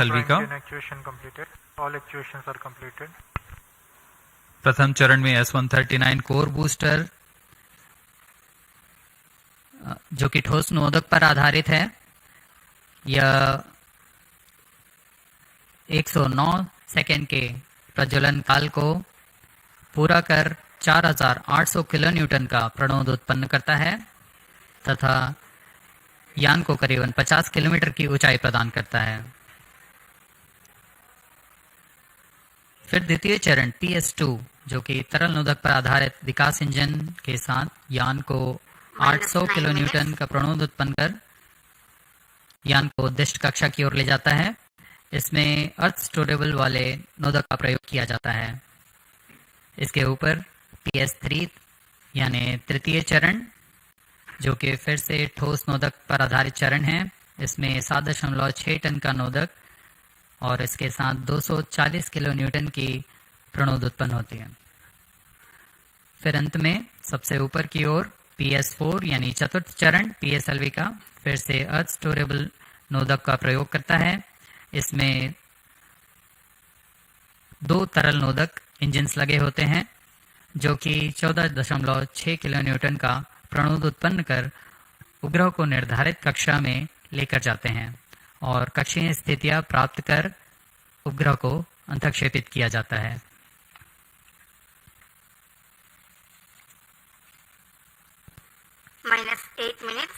PSLV का प्रथम चरण में S139 कोर बूस्टर जो कि ठोस नोदक पर आधारित है, यह 109 सेकेंड के प्रज्वलन काल को पूरा कर 4800 किलो न्यूटन का प्रणोद उत्पन्न करता है तथा यान को करीबन 50 किलोमीटर की ऊंचाई प्रदान करता है। फिर द्वितीय चरण PS2 जो कि तरल नोदक पर आधारित विकास इंजन के साथ यान को 800 किलो न्यूटन का प्रणोद उत्पन्न कर यान को उद्दिष्ट कक्षा की ओर ले जाता है। इसमें अर्थ स्टोरेबल वाले नोदक का प्रयोग किया जाता है। इसके ऊपर PS3 यानी तृतीय चरण जो कि फिर से ठोस नोदक पर आधारित चरण है। इसमें 7.6 टन का नोदक और इसके साथ 240 किलो न्यूटन की प्रणोद उत्पन्न होती है। फिर अंत में सबसे ऊपर की ओर PS4 यानी चतुर्थ चरण PSLV का फिर से अर्थ स्टोरेबल नोदक का प्रयोग करता है। इसमें 2 तरल नोदक इंजन्स लगे होते हैं जो कि 14.6 किलो न्यूटन का प्रणोद उत्पन्न कर उपग्रह को निर्धारित कक्षा में लेकर जाते हैं और कक्षीय स्थितियां प्राप्त कर उपग्रह को अंतक्षेपित किया जाता है। -8 minutes.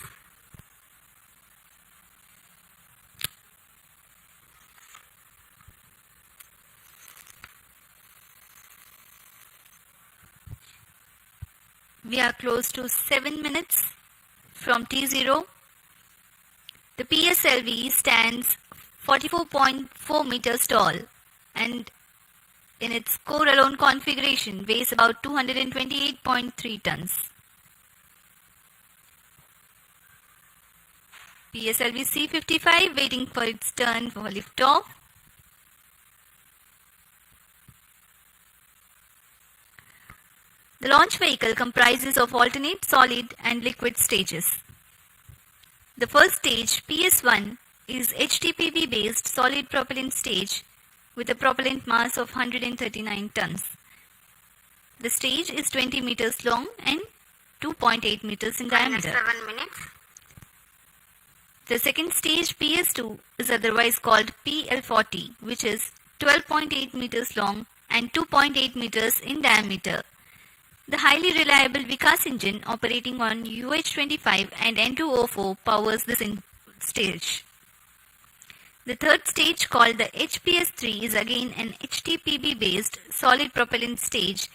We are close to 7 minutes from T0. The PSLV stands 44.4 meters tall and in its core alone configuration weighs about 228.3 tons. PSLV-C55 waiting for its turn for liftoff. The launch vehicle comprises of alternate solid and liquid stages. The first stage, PS1, is HTPB based solid propellant stage with a propellant mass of 139 tons. The stage is 20 meters long and 2.8 meters in diameter. 7 minutes. The second stage, PS2, is otherwise called PL40, which is 12.8 meters long and 2.8 meters in diameter. The highly reliable Vikas engine operating on UH-25 and N2O4 powers this stage. The third stage, called the HPS-3, is again an HTPB based solid propellant stage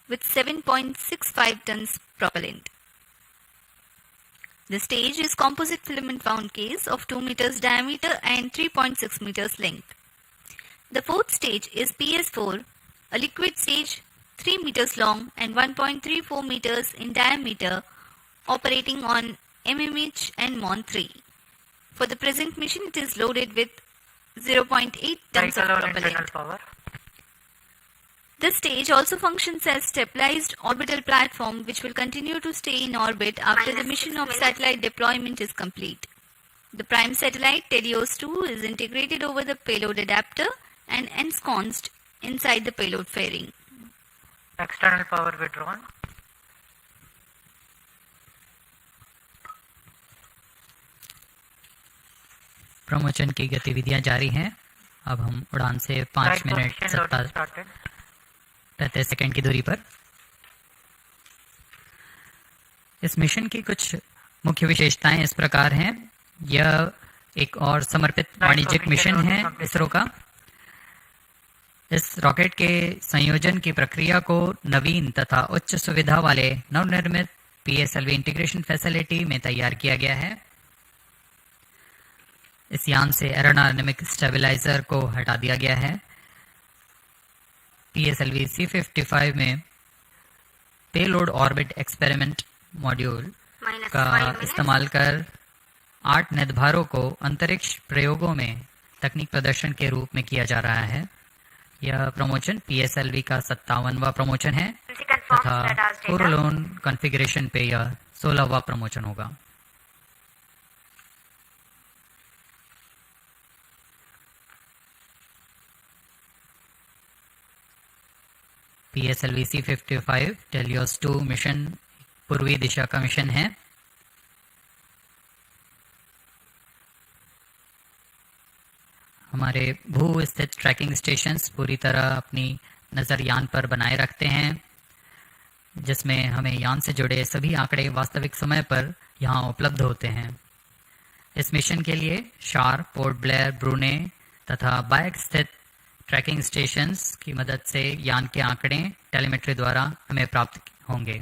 with 7.65 tons propellant. The stage is composite filament wound case of 2 meters diameter and 3.6 meters length. The fourth stage is PS4, a liquid stage 3 meters long and 1.34 meters in diameter, operating on MMH and MON3. For the present mission, it is loaded with 0.8 tons of propellant. This stage also functions as stabilized orbital platform which will continue to stay in orbit after the mission of satellite deployment is complete. The prime satellite Telios-2 is integrated over the payload adapter and ensconced inside the payload fairing. External power withdrawn. Promotion की गतिविधियां जारी हैं। अब हम उड़ान से 5 minute 37 second की दूरी पर। इस मिशन की कुछ मुख्य विशेषताएं इस प्रकार हैं। यह एक और समर्पित वाणिज्यिक मिशन है इसरो का। इस रॉकेट के संयोजन की प्रक्रिया को नवीन तथा उच्च सुविधा वाले नवनिर्मित PSLV इंटीग्रेशन फैसिलिटी में तैयार किया गया है। इस यान से एरोडायनेमिक स्टेबलाइजर को हटा दिया गया है। PSLV-C55 में पेलोड ऑर्बिट एक्सपेरिमेंट मॉड्यूल का इस्तेमाल कर 8 निर्धारों को अंतरिक्ष प्रयोगों में तकनीक प्रदर्शन के रूप में किया जा रहा है। यह प्रमोशन PSLV का 57वां प्रमोशन है तथा कोरोलोन कॉन्फ़िगरेशन पे यह 16वां प्रमोशन होगा। PSLV-C55 टेलियोस 2 मिशन पूर्वी दिशा का मिशन है। हमारे भू स्थित ट्रैकिंग स्टेशंस पूरी तरह अपनी नज़र यान पर बनाए रखते हैं, जिसमें हमें यान से जुड़े सभी आंकड़े वास्तविक समय पर यहाँ उपलब्ध होते हैं। इस मिशन के लिए शार, पोर्ट ब्लेयर, ब्रूने तथा बायक स्थित ट्रैकिंग स्टेशंस की मदद से यान के आंकड़े टेलीमेट्री द्वारा हमें प्राप्त होंगे।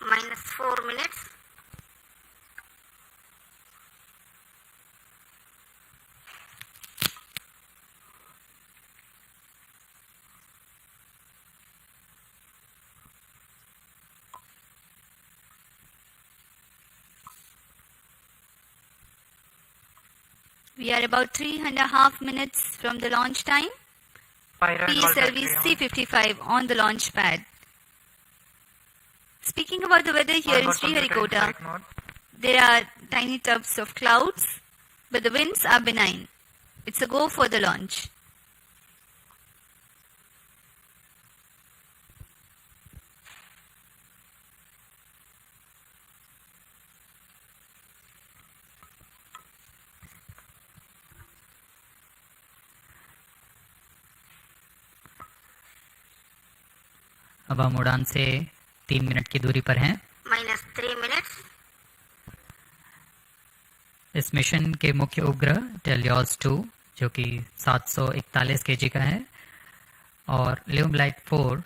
-4 minutes. We are about 3.5 minutes from the launch time. PSLV-C55 on the launch pad. Speaking about the weather here in Sriharikota, there are tiny tufts of clouds, but the winds are benign. It's a go for the launch. अब हम उड़ान से 3 minute की दूरी पर हैं। -3 minutes. इस mission के मुख्य उपग्रह टेलियोस 2 जो कि 741 kg का है और ल्यूमलाइट 4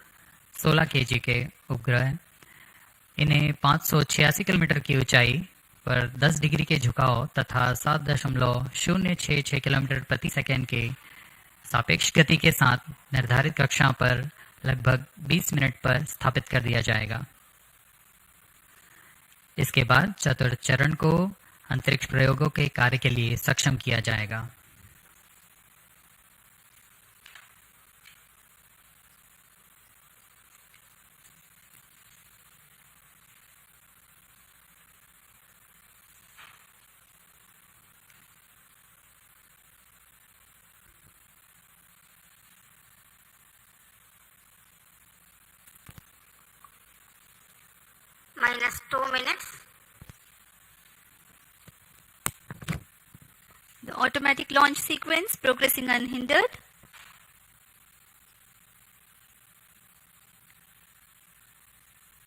16 kg के उपग्रह हैं। इन्हें 586 किलोमीटर की ऊंचाई पर 10 डिग्री के झुकाव तथा 7.066 किलोमीटर प्रति सेकंड के सापेक्ष गति के साथ निर्धारित कक्षा पर लगभग 20 मिनट पर स्थापित कर दिया जाएगा। इसके बाद चतुर्थ चरण को अंतरिक्ष प्रयोगों के कार्य के लिए सक्षम किया जाएगा। -2 minutes. The automatic launch sequence progressing unhindered.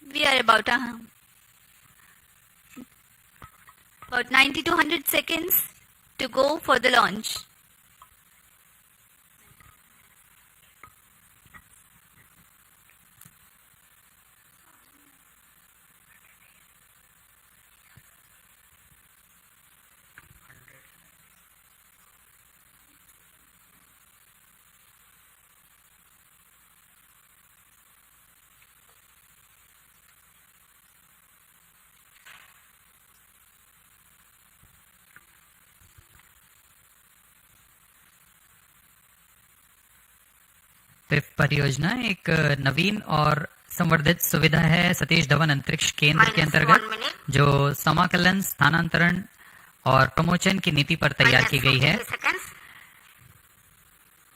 We are about 90 to 100 seconds to go for the launch. पिप परियोजना एक नवीन और संवर्धित सुविधा है सतीश धवन अंतरिक्ष केंद्र के -1 अंतर्गत, minute. जो समाकलन, स्थानांतरण और प्रमोशन की नीति पर तैयार की गई है। -40 seconds.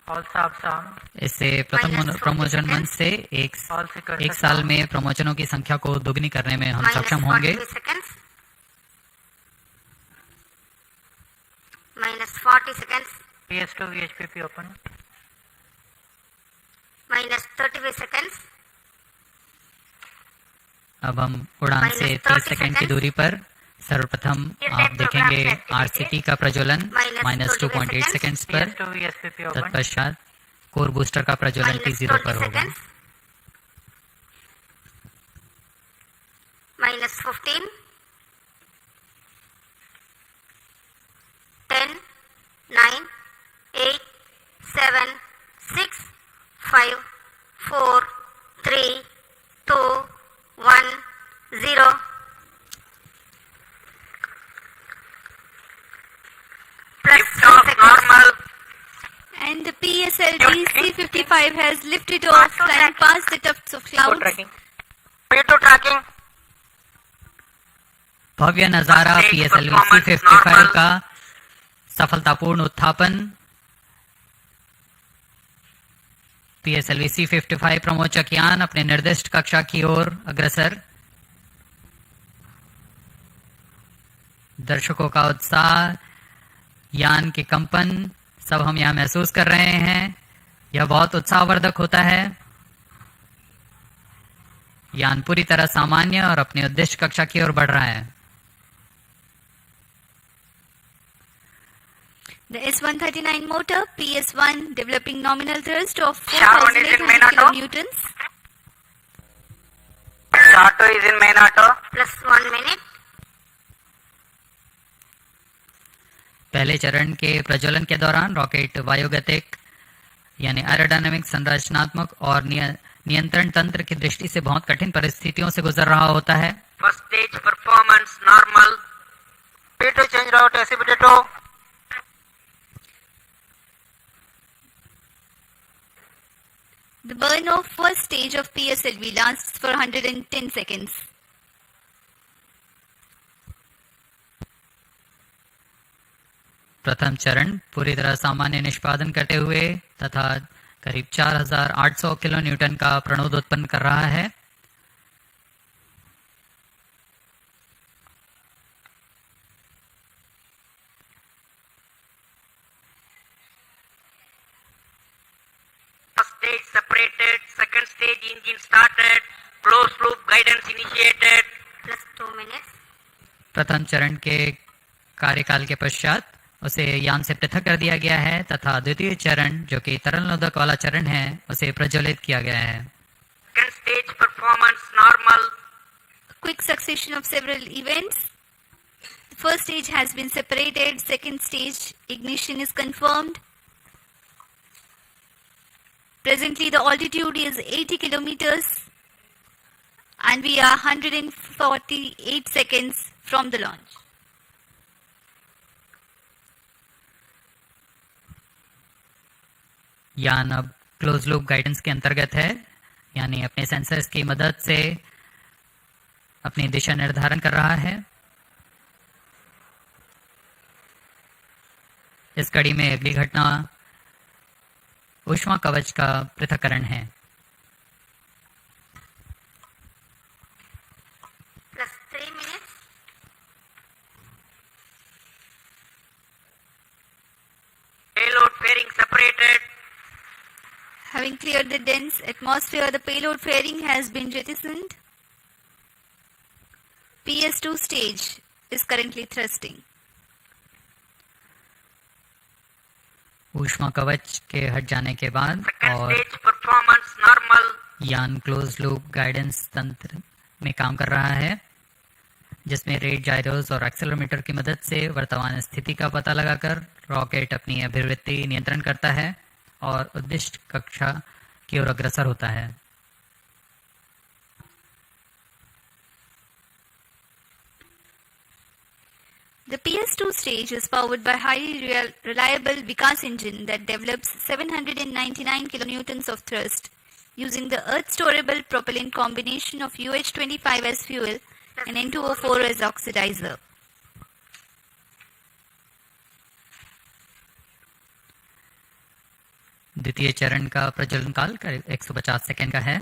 All subs on. इससे प्रथम प्रमोशन मंच से एक साल में प्रमोशनों की संख्या को दोगुनी करने में हम सक्षम होंगे। -42 seconds. -40 seconds. PS2 VHPP open. -35 seconds. अब हम उड़ान से 30 सेकंड की दूरी पर सर्वप्रथम आप देखेंगे RCT का प्रज्वलन -2.8 सेकंड्स पर। PS2 VHPP open. तत्पश्चात कोर बूस्टर का प्रज्वलन T0 पर होगा। -15. 10, 9, 8, 7, 6, 5, 4, 3, 2, 1, 0. Normal. And the PSLV-C55 has lifted off, flying past the tufts of clouds. P2 tracking. भव्य नजारा PSLV-C55 का सफलतापूर्ण उत्थापन। PSLV-C55 प्रमोचक यान अपने निर्दिष्ट कक्षा की ओर अग्रसर। दर्शकों का उत्साह, यान के कंपन सब हम यहाँ महसूस कर रहे हैं। यह बहुत उत्साहवर्धक होता है। यान पूरी तरह सामान्य और अपनी उद्देश्य कक्षा की ओर बढ़ रहा है। The S139 motor PS1 developing nominal thrust of Sharon is in main 4,800 auto. kilonewtons. Sato is in main auto. Plus 1 minute. पहले चरण के प्रज्वलन के दौरान रॉकेट वायुगतिक यानी एरोडायनामिक, संरचनात्मक और नियंत्रण तंत्र की दृष्टि से बहुत कठिन परिस्थितियों से गुजर रहा होता है। First stage performance normal. P2 change route SCP2. The burn of first stage of PSLV lasts for 110 seconds. प्रथम चरण पूरी तरह सामान्य निष्पादन करते हुए तथा करीब 4800 किलो न्यूटन का प्रणोद उत्पन्न कर रहा है। First stage separated. Second stage engine started. Closed loop guidance initiated. Plus 2 minutes. प्रथम चरण के कार्यकाल के पश्चात उसे यान से पृथक कर दिया गया है तथा द्वितीय चरण जो कि तरल नोदक वाला चरण है उसे प्रज्वलित किया गया है। Second stage performance normal. Quick succession of several events. The first stage has been separated. Second stage ignition is confirmed. Presently the altitude is 80 kilometers and we are 148 seconds from the launch. यान अब close loop guidance के अंतर्गत है, यानी अपने sensors की मदद से अपनी दिशा निर्धारण कर रहा है। इस कड़ी में अगली घटना ऊष्मा कवच का पृथक्करण है। Plus 3 minutes. Payload fairing separated. Having cleared the dense atmosphere, the payload fairing has been jettisoned. PS2 stage is currently thrusting. ऊष्मा कवच के हट जाने के बाद Second और stage performance normal. यान क्लोज लूप गाइडेंस तंत्र में काम कर रहा है, जिसमें रेट जायरोस और एक्सेलेरोमीटर की मदद से वर्तमान स्थिति का पता लगाकर रॉकेट अपनी अभिवृत्ति नियंत्रण करता है और उद्दिष्ट कक्षा की ओर अग्रसर होता है। The PS2 stage is powered by highly reliable Vikas engine that develops 799 kilonewtons of thrust using the earth-storable propellant combination of UH-25 as fuel and N2O4 as oxidizer. द्वितीय चरण का प्रज्वलन काल करीब 150 सेकेंड का है।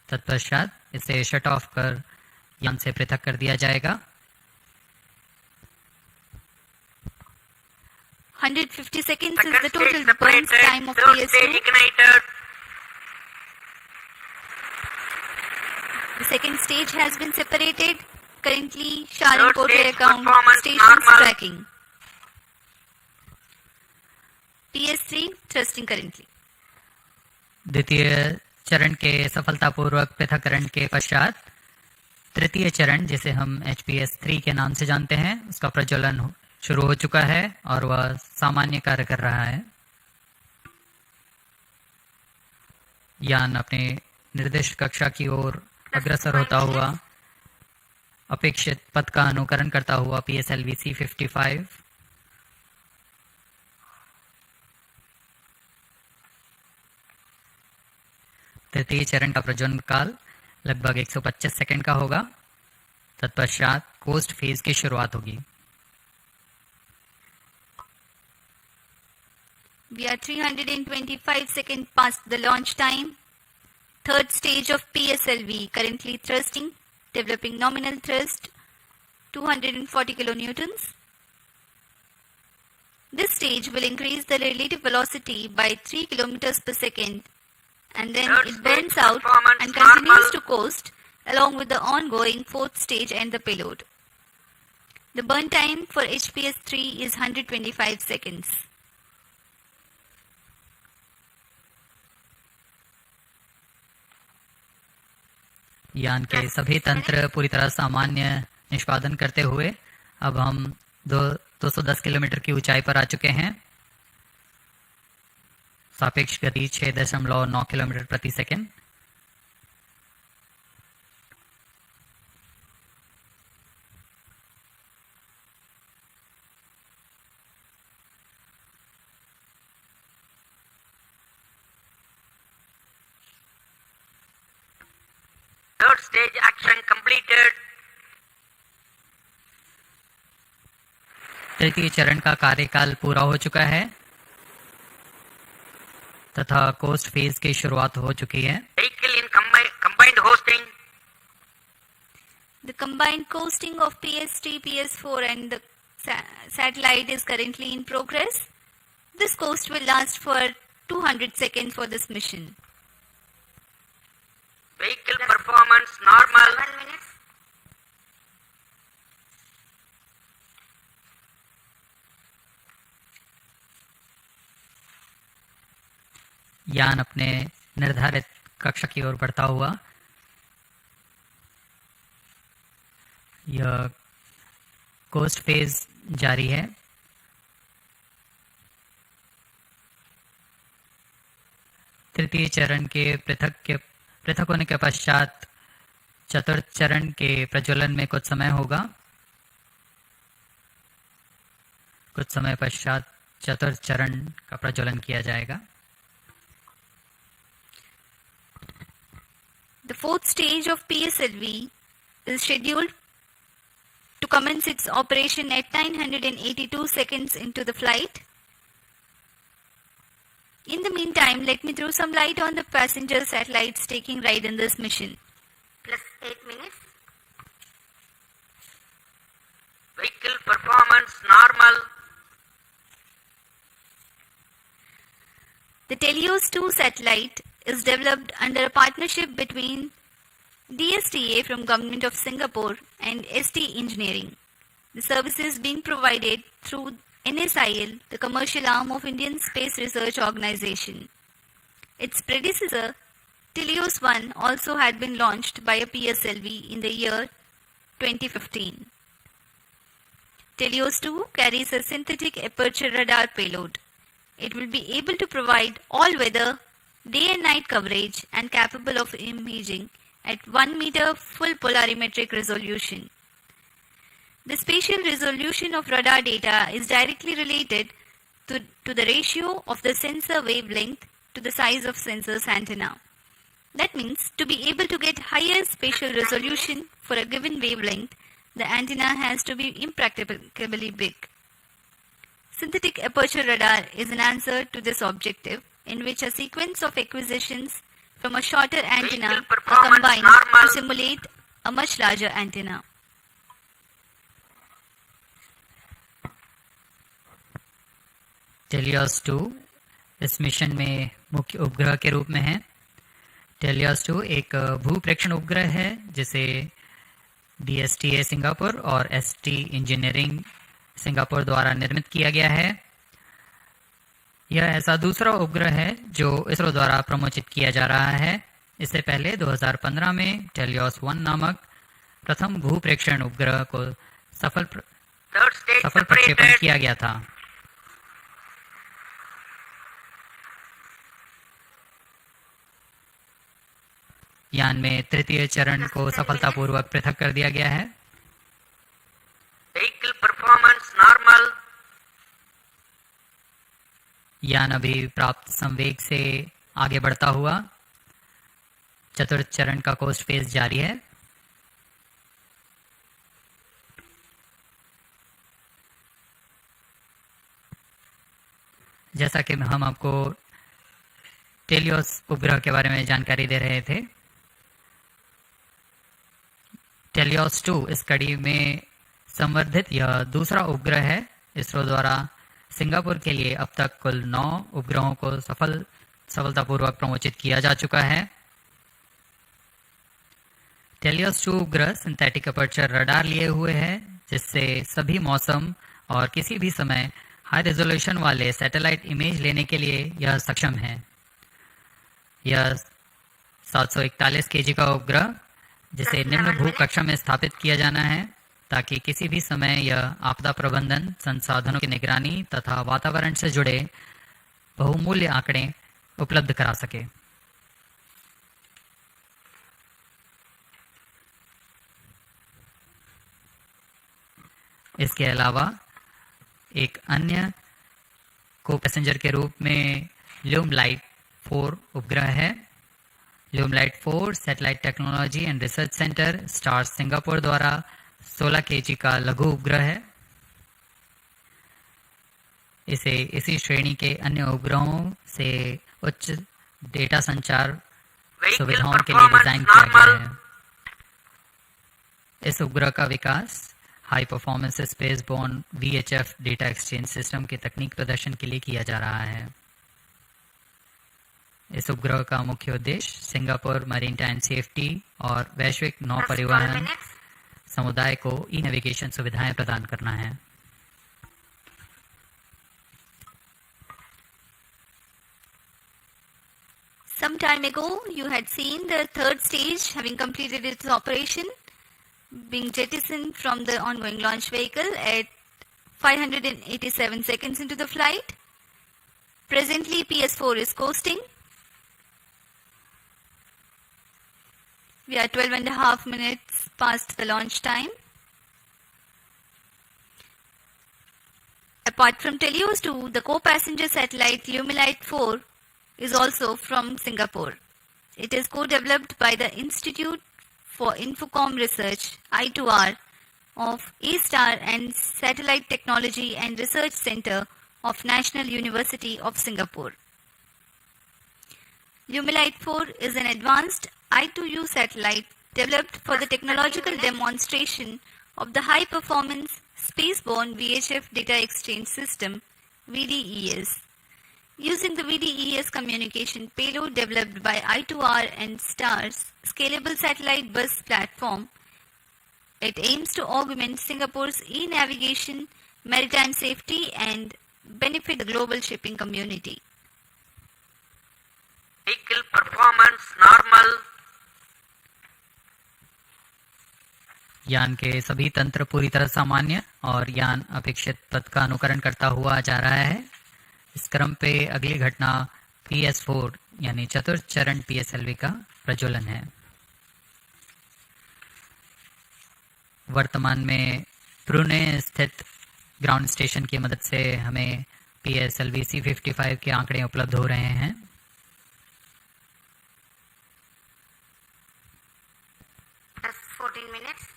तत्पश्चात इसे शट ऑफ कर यान से पृथक कर दिया जाएगा। 150 seconds is the Second total stage burn separated. time of Third stage PS2. ignited. The second stage has been separated. Currently, Sharon Third Porter stage account performance stations normal. tracking. PS3 thrusting currently. द्वितीय चरण के सफलतापूर्वक पृथक्करण के पश्चात तृतीय चरण, जिसे हम HPS3 के नाम से जानते हैं, उसका प्रज्वलन शुरू हो चुका है और वह सामान्य कार्य कर रहा है। यान अपने निर्दिष्ट कक्षा की ओर अग्रसर होता हुआ अपेक्षित पथ का अनुकरण करता हुआ PSLV-C55 तृतीय चरण का प्रज्वलन काल लगभग 125 सेकंड का होगा। तत्पश्चात कोस्ट फेज की शुरुआत होगी। We are 325 seconds past the launch time. Third stage of PSLV, currently thrusting, developing nominal thrust 240 kilonewtons. This stage will increase the relative velocity by 3 kilometers per second, and then it burns out and continues to coast along with the ongoing fourth stage and the payload. The burn time for HPS-3 is 125 seconds. यान के सभी तंत्र पूरी तरह सामान्य निष्पादन करते हुए अब हम 210 किलोमीटर की ऊंचाई पर आ चुके हैं। सापेक्ष गति 6.9 किलोमीटर प्रति second. Third stage action completed. तृतीय चरण का कार्यकाल पूरा हो चुका है तथा कोस्ट फेज की शुरुआत हो चुकी है। Vehicle in combined hosting. The combined coasting of PS3, PS4 and the satellite is currently in progress. This coast will last for 200 seconds for this mission. Vehicle performance normal. 1 minute. यान अपने निर्धारित कक्षा की ओर बढ़ता हुआ यह कोस्ट फेज जारी है। तृतीय चरण के पृथक होने के पश्चात चतुर्थ चरण के प्रज्वलन में कुछ समय होगा। कुछ समय पश्चात चतुर्थ चरण का प्रज्वलन किया जाएगा। The fourth stage of PSLV is scheduled to commence its operation at 982 seconds into the flight. In the meantime, let me throw some light on the passenger satellites taking ride in this mission. Plus 8 minutes. Vehicle performance normal. The Telios-2 satellite is developed under a partnership between DSTA from Government of Singapore and ST Engineering. The services being provided through NSIL, the commercial arm of Indian Space Research Organization. Its predecessor, Telios-1, also had been launched by a PSLV in the year 2015. Telios-2 carries a synthetic aperture radar payload. It will be able to provide all-weather, day and night coverage and capable of imaging at 1 meter full polarimetric resolution. The spatial resolution of radar data is directly related to the ratio of the sensor wavelength to the size of sensor's antenna. That means to be able to get higher spatial resolution for a given wavelength, the antenna has to be impracticably big. Synthetic aperture radar is an answer to this objective, in which a sequence of acquisitions from a shorter antenna are combined to simulate a much larger antenna. टेलियोस-2 इस mission में मुख्य उपग्रह के रूप में है। टेलियोस-2 एक भूप्रेक्षण उपग्रह है जिसे DSTA सिंगापुर और ST इंजीनियरिंग सिंगापुर द्वारा निर्मित किया गया है। यह ऐसा दूसरा उपग्रह है जो इसरो द्वारा प्रमोचित किया जा रहा है। इससे पहले 2015 में टेलियोस-1 नामक प्रथम भूप्रेक्षण उपग्रह को सफल प्रक्षेपण किया गया था। यान में तृतीय चरण को सफलतापूर्वक पृथक कर दिया गया है। Vehicle performance normal. यान अभी प्राप्त संवेग से आगे बढ़ता हुआ चतुर्थ चरण का कोस्ट फेज जारी है। जैसा कि हम आपको टेलियोस उपग्रह के बारे में जानकारी दे रहे थे, टेलियोस 2 इस कड़ी में संवर्धित यह दूसरा उपग्रह है। इसरो द्वारा सिंगापुर के लिए अब तक कुल 9 उपग्रहों को सफलतापूर्वक प्रमोचित किया जा चुका है। टेलियोस 2 उपग्रह सिंथेटिक अपर्चर रडार लिए हुए है, जिससे सभी मौसम और किसी भी समय हाई रेजोल्यूशन वाले सैटेलाइट इमेज लेने के लिए यह सक्षम है। यह 741 केजी का उपग्रह, जिसे निम्न भू कक्षा में स्थापित किया जाना है, ताकि किसी भी समय यह आपदा प्रबंधन, संसाधनों की निगरानी तथा वातावरण से जुड़े बहुमूल्य आंकड़े उपलब्ध करा सके। इसके अलावा एक अन्य को पैसेंजर के रूप में ल्यूमलाइट 4 उपग्रह है। ल्यूमलाइट 4 satellite technology and research centre star Singapore द्वारा 16 केजी का लघु उपग्रह है। इसे इसी श्रेणी के अन्य उपग्रहों से उच्च डेटा संचार सुविधाओं के लिए डिजाइन किया गया है। इस उपग्रह का विकास high performance space borne VHF data exchange system के तकनीक प्रदर्शन के लिए किया जा रहा है। इस उपग्रह का मुख्य उद्देश्य सिंगापुर मैरीटाइम सेफ्टी और वैश्विक नौ परिवहन समुदाय को ई नेविगेशन सुविधाएं प्रदान करना है। Some time ago, you had seen the third stage having completed its operation, being jettisoned from the ongoing launch vehicle at 587 seconds into the flight. Presently, PS4 is coasting. We are 12.5 minutes past the launch time. Apart from Telios 2, the co-passenger satellite Lumilite 4 is also from Singapore. It is co-developed by the Institute for Infocom Research I2R of A-Star and Satellite Technology and Research Center of National University of Singapore. Lumilite 4 is an advanced I2U satellite developed for the technological demonstration of the high-performance spaceborne VHF data exchange system VDES. Using the VDES communication payload developed by I2R and STAR's scalable satellite bus platform, it aims to augment Singapore's e-navigation, maritime safety and benefit the global shipping community. Vehicle performance normal. यान के सभी तंत्र पूरी तरह सामान्य और यान अपेक्षित पथ का अनुकरण करता हुआ जा रहा है। इस क्रम पे अगली घटना PS4 यानी चतुर्थ चरण PSLV का प्रज्वलन है। वर्तमान में ब्रुने स्थित ग्राउंड स्टेशन की मदद से हमें PSLV-C55 के आंकड़े उपलब्ध हो रहे हैं। That's 14 minutes.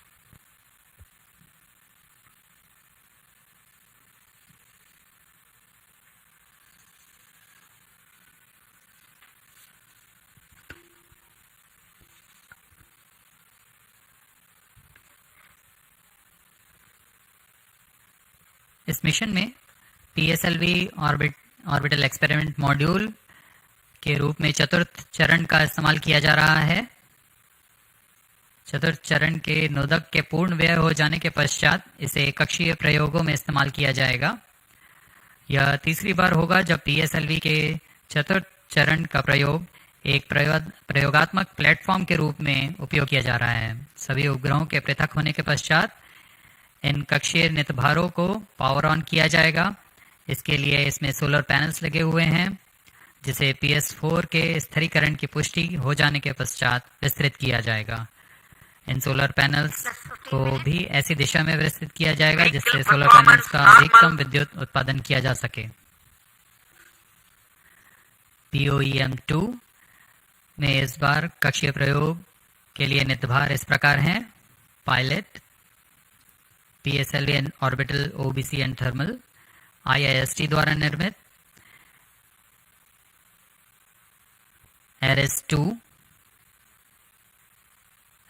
इस मिशन में PSLV ऑर्बिटल एक्सपेरिमेंट मॉड्यूल के रूप में चतुर्थ चरण का इस्तेमाल किया जा रहा है। चतुर्थ चरण के नोदक के पूर्ण व्यय हो जाने के पश्चात इसे कक्षीय प्रयोगों में इस्तेमाल किया जाएगा। यह तीसरी बार होगा जब PSLV के चतुर्थ चरण का प्रयोग एक प्रयोगात्मक प्लेटफॉर्म के रूप में उपयोग किया जा रहा है। सभी उपग्रहों के पृथक होने के पश्चात इन कक्षीय नितभारों को पावर ऑन किया जाएगा। इसके लिए इसमें सोलर पैनल्स लगे हुए हैं, जिसे PS4 के स्थिरीकरण की पुष्टि हो जाने के पश्चात विस्तृत किया जाएगा। इन सोलर पैनल्स को भी ऐसी दिशा में विस्तृत किया जाएगा जिससे सोलर पैनल्स का अधिकतम विद्युत उत्पादन किया जा सके। POEM-2 में इस बार कक्षीय प्रयोग के लिए नितभार इस प्रकार हैं: pilot, PSLV and orbital OBC and thermal IIST द्वारा निर्मित, ARIS-2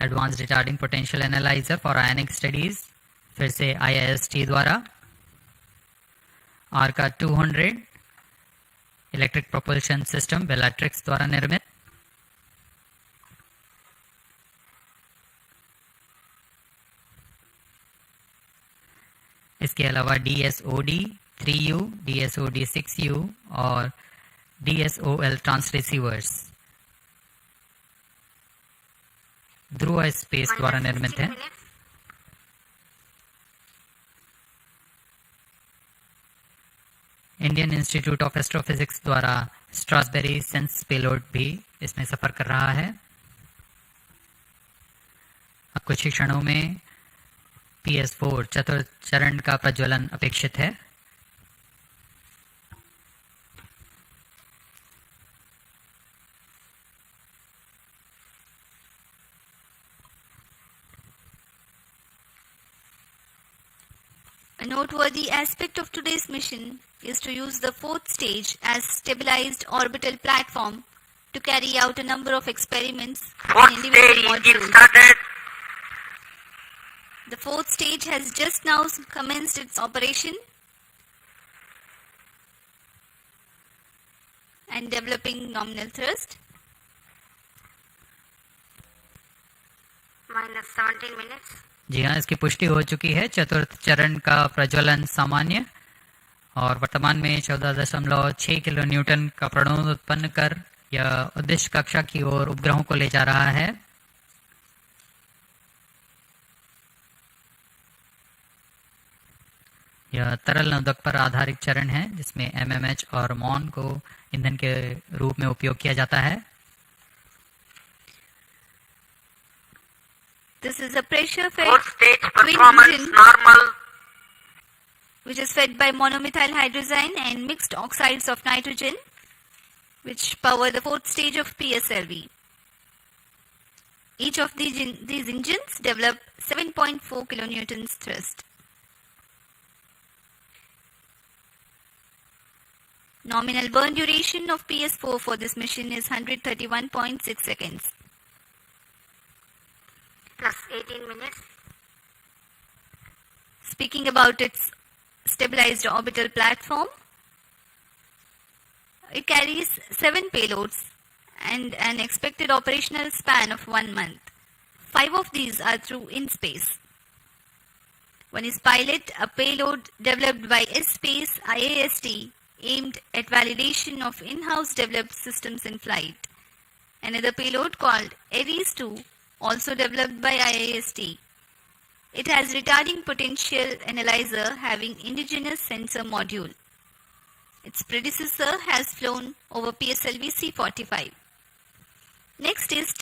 advance retarding potential analyser for ionic studies, फिर से IIST द्वारा। आर्का 200 इलेक्ट्रिक प्रोपल्शन सिस्टम बेलाट्रिक्स द्वारा निर्मित। इसके अलावा DSOD 3U, DSOD 6U और DSOL ट्रांसरिसीवर्स ध्रुव स्पेस द्वारा निर्मित है। इंडियन इंस्टीट्यूट ऑफ एस्ट्रोफिजिक्स द्वारा स्ट्रॉसबेरी सेंस पेलोड भी इसमें सफर कर रहा है। अब कुछ ही क्षणों में PS4 चतुर्थ चरण का प्रज्वलन अपेक्षित है। A noteworthy aspect of today's mission is to use the fourth stage as stabilized orbital platform to carry out a number of experiments Fourth in stage individual engine modules. started. The fourth stage has just now commenced its operation and developing nominal thrust. Minus 17 minutes. जी हाँ, इसकी पुष्टि हो चुकी है। चतुर्थ चरण का प्रज्वलन सामान्य और वर्तमान में 14.6 किलो न्यूटन का प्रणोद उत्पन्न कर यह उद्देश्य कक्षा की ओर उपग्रहों को ले जा रहा है। यह तरल नोदक पर आधारित चरण है जिसमें MMH और MON को ईंधन के रूप में उपयोग किया जाता है। This is a pressure fed Fourth stage twin performance engine normal. which is fed by monomethyl hydrazine and mixed oxides of nitrogen, which power the fourth stage of PSLV. Each of these engines develop 7.4 kilonewtons thrust. Nominal burn duration of PS4 for this mission is 131.6 seconds. Plus 18 minutes. Speaking about its stabilized orbital platform, it carries 7 payloads and an expected operational span of 1 month. 5 of these are through in-space. One is Pilot, a payload developed by S-Space IAST aimed at validation of in-house developed systems in flight. Another payload called ARIS-2, also developed by IAST. It has retarding potential analyzer having indigenous sensor module. Its predecessor has flown over PSLV-C55. Next is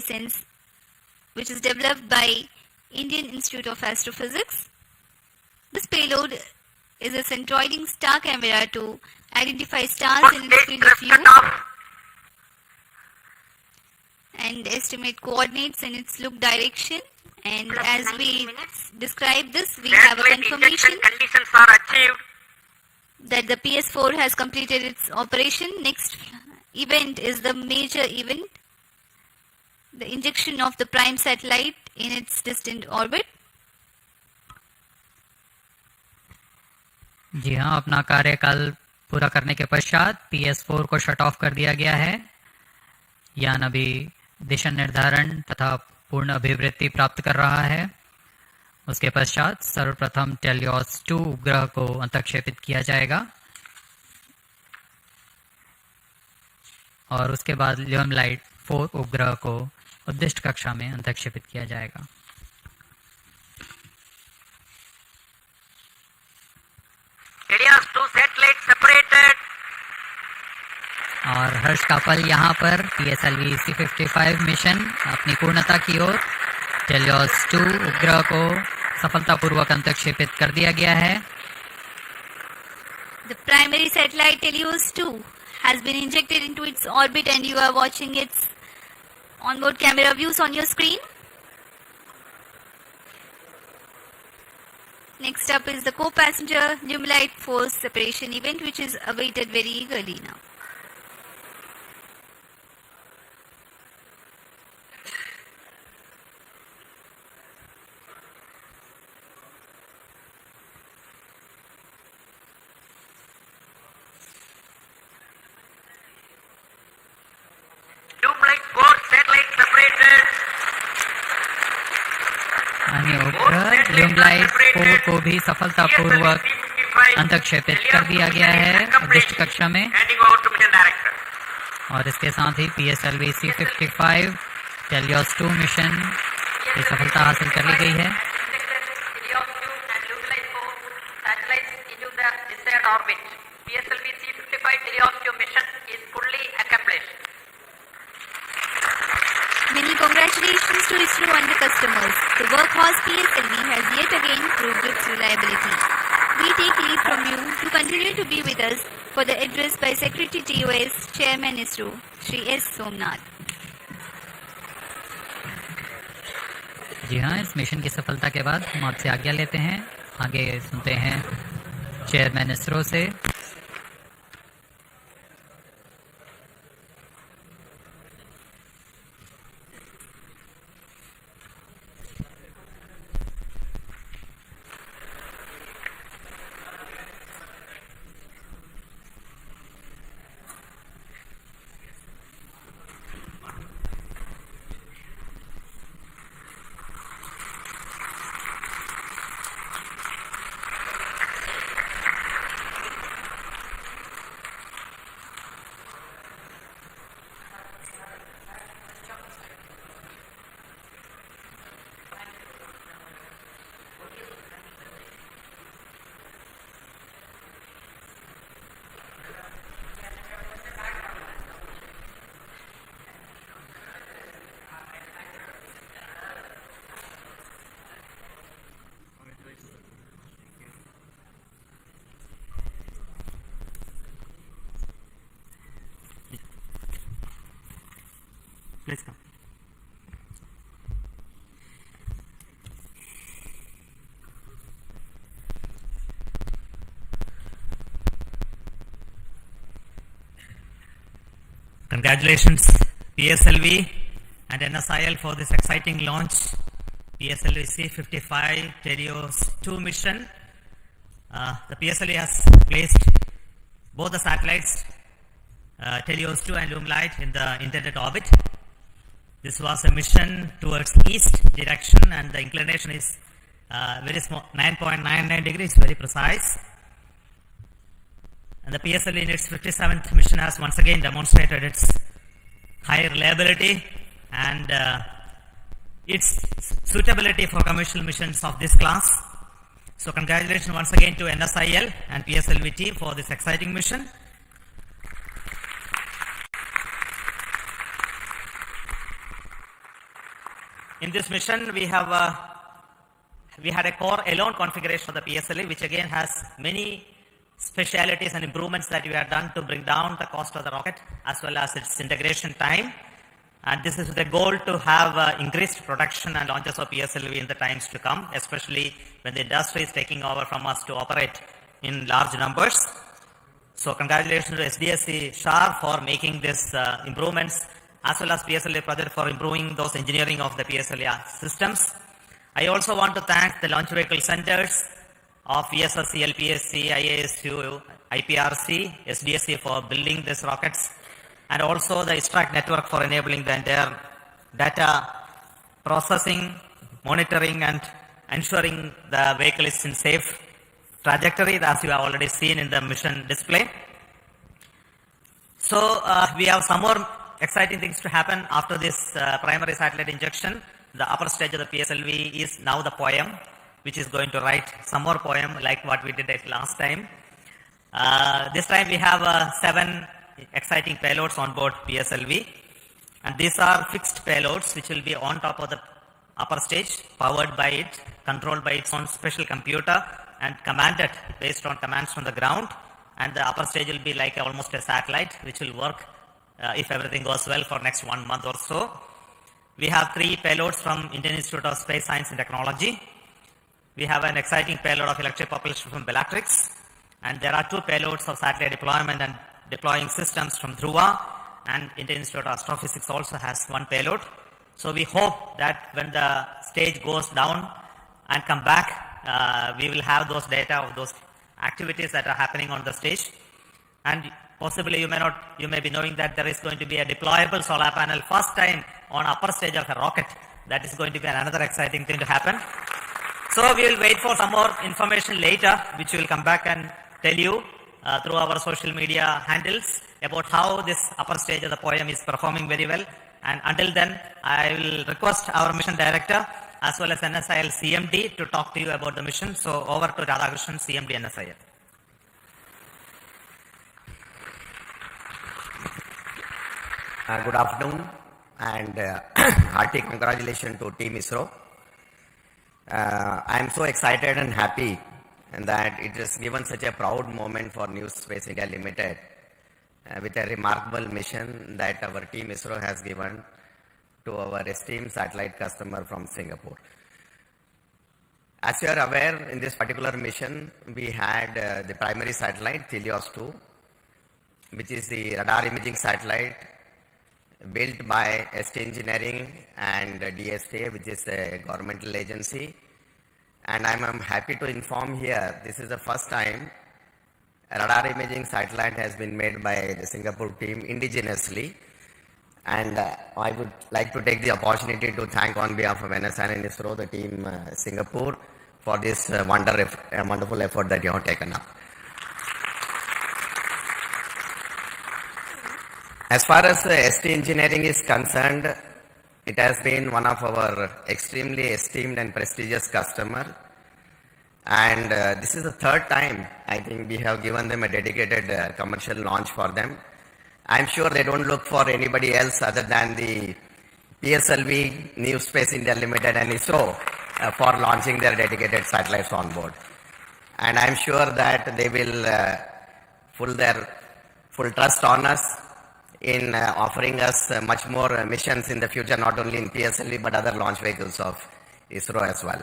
Sense, which is developed by Indian Institute of Astrophysics. This payload is a centroiding star camera to identify stars Fourth in its stage field of thrust view cutoff. and estimate coordinates in its look direction. And Plus as 90 we minutes. describe this, we have a Satellite confirmation injection conditions are achieved. that the PS4 has completed its operation. Next event is the major event, the injection of the prime satellite in its distant orbit. जी हाँ, अपना कार्यकाल पूरा करने के पश्चात PS4 को shut off कर दिया गया है। यान अभी दिशा निर्धारण तथा पूर्ण अभिवृत्ति प्राप्त कर रहा है। उसके पश्चात सर्वप्रथम टेलियोस 2 उपग्रह को अंतक्षेपित किया जाएगा और उसके बाद ल्यूमलाइट 4 उपग्रह को उद्दिष्ट कक्षा में अंतक्षेपित किया जाएगा। Helios 2 satellites separated. और हर्ष का पल यहाँ पर PSLV-C55 मिशन अपनी पूर्णता की ओर। टेलियोस 2 उपग्रह को सफलतापूर्वक अंतक्षेपित कर दिया गया है। The primary satellite Helios 2 has been injected into its orbit and you are watching its onboard camera views on your screen. Next up is the co-passenger Numelite force separation event, which is awaited very eagerly now. separated. अन्य उपग्रह ल्यूमलाइट 4 को भी सफलतापूर्वक अंतक्षेपित कर दिया गया है अदृष्ट कक्षा में। Handing over to mission director. और इसके साथ ही PSLV-C55 टेलियोस 2 मिशन की सफलता हासिल कर ली गई है। PSLV-C55 Teleos 2 mission is fully accomplished. Many congratulations to ISRO and the customers. The workhorse PSLV has yet again proved its reliability. We take leave from you to continue to be with us for the address by Secretary TOS, Chairman ISRO, Shri S. Somnath. जी हाँ, इस mission की सफलता के बाद हम आपसे आज्ञा लेते हैं। आगे सुनते हैं चेयरमैन इसरो से। Please come. Congratulations PSLV and NSIL for this exciting launch. PSLV-C55 Teleos 2 mission. The PSLV has placed both the satellites Teleos 2 and Lumlight in the intended orbit. This was a mission towards east direction and the inclination is very small, 9.99 degrees, very precise. And the PSLV in its 57th mission has once again demonstrated its high reliability and its suitability for commercial missions of this class. So congratulations once again to NSIL and PSLV team for this exciting mission. In this mission, we had a core alone configuration of the PSLV, which again has many specialities and improvements that we have done to bring down the cost of the rocket as well as its integration time. And this is with the goal to have increased production and launches of PSLV in the times to come, especially when the industry is taking over from us to operate in large numbers. So congratulations to SDSC SHAR for making these improvements, as well as PSLV project for improving those engineering of the PSLV systems. I also want to thank the launch vehicle centers of ESSC, LPSC, IASU, IPRC, SDSC for building these rockets, and also the ISTRAC network for enabling the entire data processing, monitoring, and ensuring the vehicle is in safe trajectory, as you have already seen in the mission display. So we have some more exciting things to happen after this primary satellite injection. The upper stage of the PSLV is now the poem, which is going to write some more poem like what we did at last time. This time we have 7 exciting payloads on board PSLV, and these are fixed payloads which will be on top of the upper stage, powered by it, controlled by its own special computer, and commanded based on commands from the ground. And the upper stage will be like almost a satellite, which will work if everything goes well for next 1 month or so. We have 3 payloads from Indian Institute of Space Science and Technology. We have an exciting payload of electric propulsion from Bellatrix, and there are 2 payloads of satellite deployment and deploying systems from Dhruva, and Indian Institute of Astrophysics also has 1 payload. So we hope that when the stage goes down and come back, we will have those data of those activities that are happening on the stage. And possibly you may be knowing that there is going to be a deployable solar panel, first time on upper stage of a rocket. That is going to be another exciting thing to happen. So we will wait for some more information later, which we will come back and tell you through our social media handles about how this upper stage of the poem is performing very well. And until then, I will request our mission director as well as NSIL CMD to talk to you about the mission. So over to Radhakrishnan, CMD NSIL. Good afternoon and hearty congratulations to Team ISRO. I am so excited and happy that it has given such a proud moment for New Space India Limited with a remarkable mission that our Team ISRO has given to our esteemed satellite customer from Singapore. As you are aware, in this particular mission, we had the primary satellite, Helios-2, which is the radar imaging satellite built by ST Engineering and DSTA, which is a governmental agency. And I'm happy to inform here, this is the first time a radar imaging satellite has been made by the Singapore team indigenously. And I would like to take the opportunity to thank on behalf of NSN and ISRO, the team Singapore, for this wonderful effort that you have taken up. As far as ST Engineering is concerned, it has been one of our extremely esteemed and prestigious customer. And this is the third time I think we have given them a dedicated commercial launch for them. I'm sure they don't look for anybody else other than the PSLV, New Space India Limited and ISRO for launching their dedicated satellites on board. And I'm sure that they will put their full trust on us in offering us much more missions in the future, not only in PSLV but other launch vehicles of ISRO as well.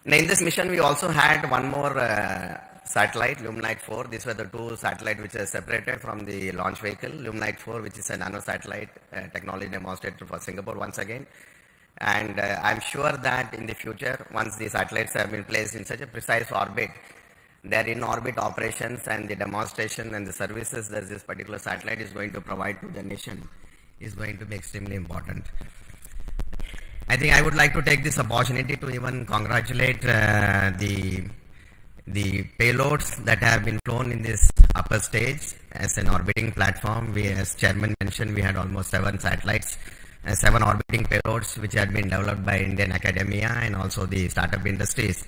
Now in this mission we also had one more satellite, Luminite 4. These were the two satellites which are separated from the launch vehicle. Luminite 4, which is a nano satellite technology demonstrator for Singapore once again. And I'm sure that in the future, once the satellites have been placed in such a precise orbit, their in-orbit operations and the demonstration and the services that this particular satellite is going to provide to the nation is going to be extremely important. I think I would like to take this opportunity to even congratulate the payloads that have been flown in this upper stage as an orbiting platform. We, as Chairman mentioned, we had almost 7 satellites and 7 orbiting payloads which had been developed by Indian academia and also the startup industries.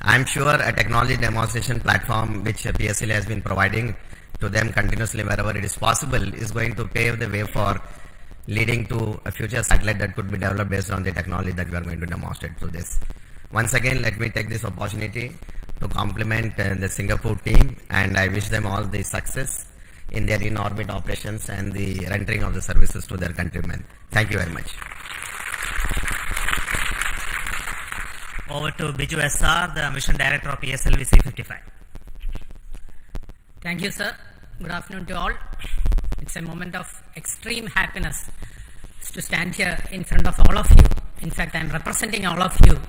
I'm sure a technology demonstration platform which PSLV has been providing to them continuously wherever it is possible is going to pave the way for leading to a future satellite that could be developed based on the technology that we are going to demonstrate through this. Once again, let me take this opportunity to compliment the Singapore team, and I wish them all the success in their in-orbit operations and the rendering of the services to their countrymen. Thank you very much. Over to Biju SR, the Mission Director of PSLV-C55. Thank you, sir. Good afternoon to all. It's a moment of extreme happiness to stand here in front of all of you. In fact, I'm representing all of you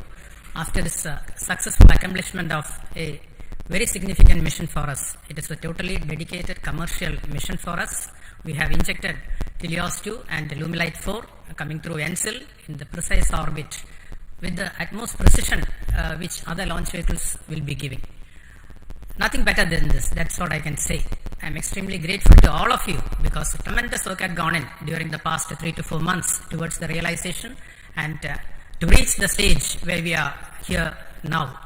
after this successful accomplishment of a very significant mission for us. It is a totally dedicated commercial mission for us. We have injected Helios-2 and Luminite 4 coming through NSIL in the precise orbit with the utmost precision which other launch vehicles will be giving. Nothing better than this, that's what I can say. I'm extremely grateful to all of you because tremendous work had gone in during the past 3 to 4 months towards the realization and to reach the stage where we are here now.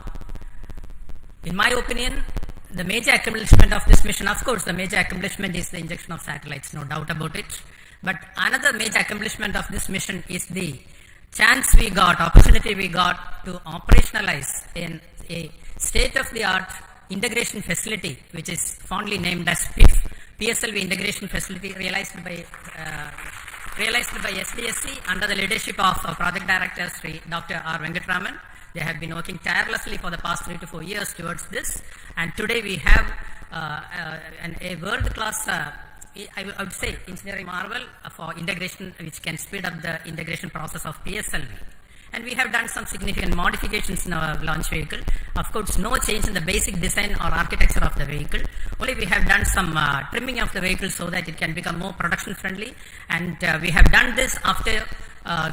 In my opinion, the major accomplishment of this mission, of course, the major accomplishment is the injection of satellites, no doubt about it. But another major accomplishment of this mission is the chance we got, opportunity we got to operationalize in a state-of-the-art integration facility, which is fondly named as PSLV Integration Facility, realized by SDSC under the leadership of Project Director Sri Dr. R. Venkatraman. They have been working tirelessly for the past 3 to 4 years towards this, and today we have a world-class, I would say, engineering marvel for integration, which can speed up the integration process of PSLV. And we have done some significant modifications in our launch vehicle. Of course, no change in the basic design or architecture of the vehicle. Only we have done some trimming of the vehicle so that it can become more production friendly. And we have done this after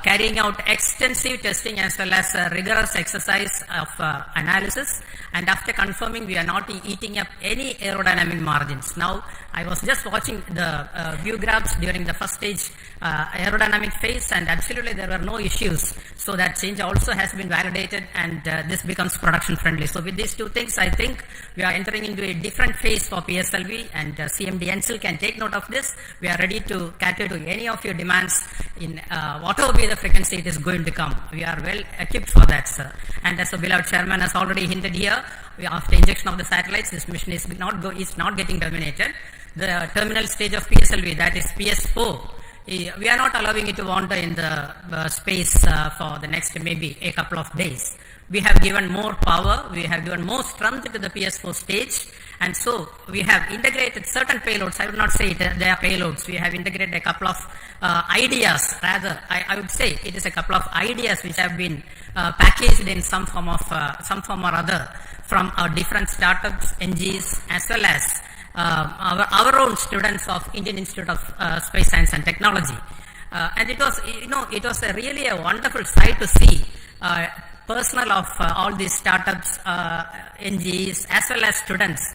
carrying out extensive testing as well as rigorous exercise of analysis, and after confirming we are not eating up any aerodynamic margins. Now, I was just watching the view graphs during the first stage aerodynamic phase, and absolutely there were no issues. So that change also has been validated, and this becomes production friendly. So with these two things, I think we are entering into a different phase for PSLV, and CMD NCL can take note of this. We are ready to cater to any of your demands in whatever way the frequency it is going to come. We are well equipped for that, sir. And as the beloved chairman has already hinted here, after injection of the satellites, this mission is not getting terminated. The terminal stage of PSLV, that is PS4, we are not allowing it to wander in the space for the next maybe a couple of days. We have given more power, we have given more strength to the PS4 stage, and so we have integrated certain payloads. I would not say they are payloads. We have integrated a couple of ideas, rather, I would say it is a couple of ideas which have been packaged in some form or other from our different startups, NGs, as well as our own students of Indian Institute of Space Science and Technology. And it was really a wonderful sight to see personnel of all these startups, NGs, as well as students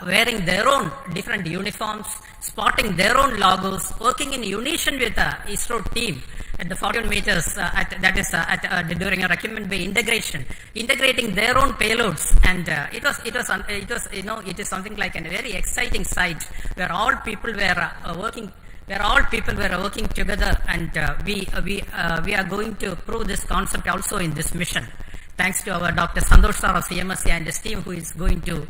wearing their own different uniforms, spotting their own logos, working in unison with the ISRO team at the 41 meters, during a Recumbent Bay integration, integrating their own payloads, and it is something like a very exciting sight where all people were working. Where all people were working together, and we are going to prove this concept also in this mission. Thanks to our Dr. Santosh Sir of CMSC and his team, who is going to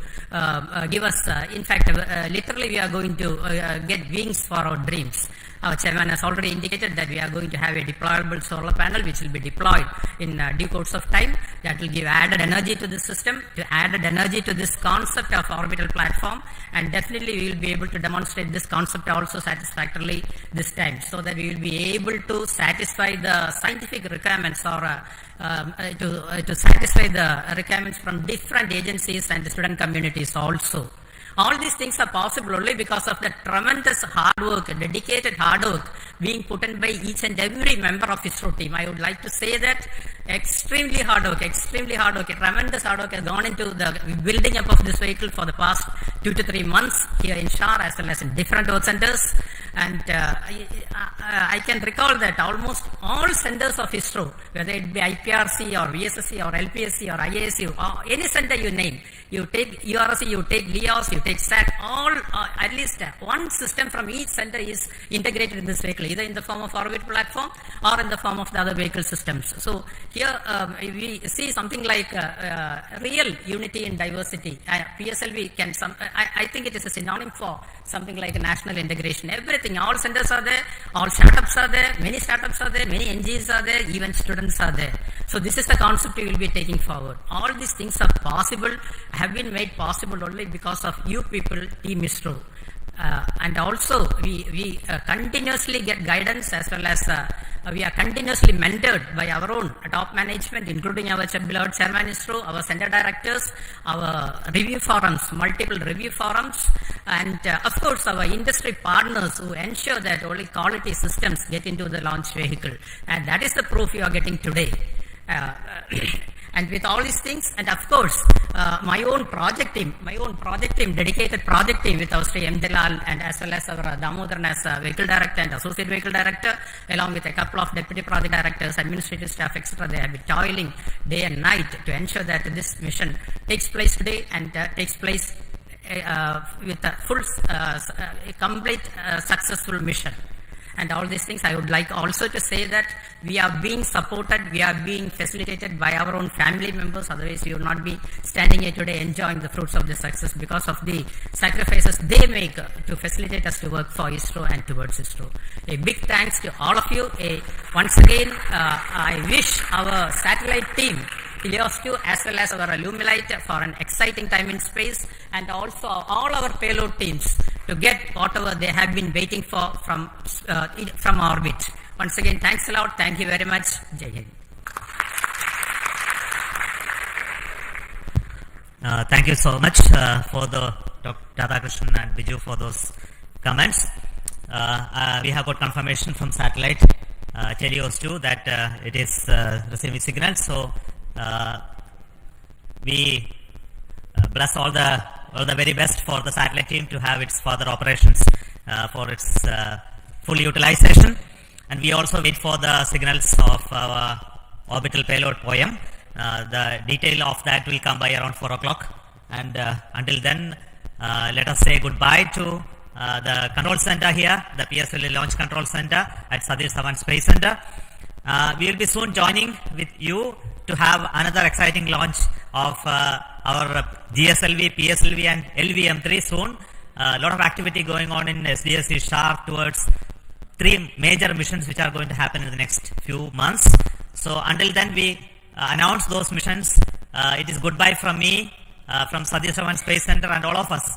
give us, literally we are going to get wings for our dreams. Our chairman has already indicated that we are going to have a deployable solar panel which will be deployed in due course of time. That will give added energy to the system, added energy to this concept of orbital platform, and definitely we will be able to demonstrate this concept also satisfactorily this time, so that we will be able to satisfy the scientific requirements or to satisfy the requirements from different agencies and the student communities also. All these things are possible only because of the tremendous hard work, dedicated hard work being put in by each and every member of ISRO team. I would like to say that extremely hard work, tremendous hard work has gone into the building up of this vehicle for the past 2 to 3 months here in Shar as well as in different work centers. And I can recall that almost all centers of ISRO, whether it be IPRC or VSSC or LPSC or IASU or any center you name, you take URC, you take LEOS, you take SAT, all at least one system from each center is integrated in this vehicle, either in the form of orbit platform or in the form of the other vehicle systems. So here we see something like real unity in diversity. PSLV can I think it is a synonym for something like a national integration. Everything, all centers are there, all startups are there, many startups are there, many NGOs are there, even students are there. So this is the concept we will be taking forward. All these things are possible, have been made possible only because of you people, Team ISRO. And also we continuously get guidance as well as we are continuously mentored by our own top management, including our beloved chairman ISRO, our center directors, our review forums, multiple review forums, and of course our industry partners who ensure that only quality systems get into the launch vehicle. And that is the proof you are getting today. And with all these things, and of course, my own project team, dedicated project team with our Sri M. Dalal and as well as our Damodaran as vehicle director and associate vehicle director, along with a couple of deputy project directors, administrative staff, etc. They have been toiling day and night to ensure that this mission takes place today and takes place with a full, complete, successful mission. And all these things, I would like also to say that we are being supported, we are being facilitated by our own family members. Otherwise, we would not be standing here today enjoying the fruits of the success because of the sacrifices they make to facilitate us to work for ISRO and towards ISRO. A big thanks to all of you. Once again, I wish our satellite team, Helios 2 as well as our Lumilite, for an exciting time in space, and also all our payload teams to get whatever they have been waiting for from orbit. Once again, thanks a lot. Thank you very much. Jai Hind. Thank you so much for the Dr. Radhakrishnan and Biju for those comments. We have got confirmation from satellite Chelios 2 that it is receiving signals. So we bless all the very best for the satellite team to have its further operations for its full utilization. And we also wait for the signals of our orbital payload POEM. The detail of that will come by around 4 o'clock. And until then, let us say goodbye to the control center here, the PSLV Launch Control Center at Satish Dhawan Space Center. We will be soon joining with you to have another exciting launch of our GSLV, PSLV and LVM3 soon. A lot of activity going on in SDSC Sharp towards 3 major missions which are going to happen in the next few months. So until then we announce those missions. It is goodbye from me, from Satish Dhawan Space Center and all of us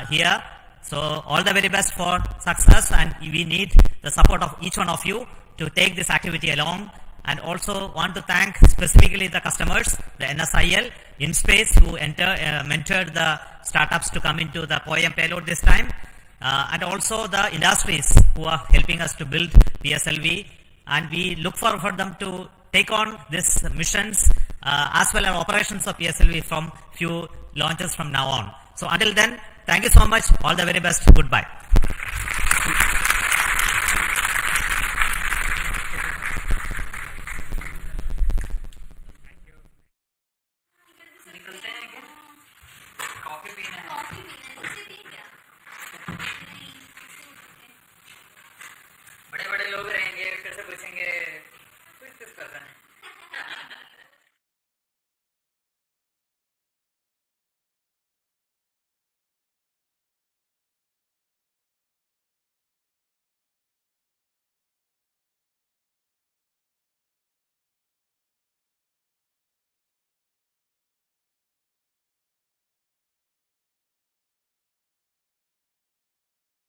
here. So all the very best for success, and we need the support of each one of you to take this activity along. And also want to thank specifically the customers, the NSIL, InSpace, who mentored the startups to come into the POEM payload this time, and also the industries who are helping us to build PSLV. And we look forward for them to take on these missions as well as operations of PSLV from few launches from now on. So until then, thank you so much. All the very best. Goodbye. बड़े बड़े लोग रहेंगे, कैसे पूछेंगे, कुछ करना है।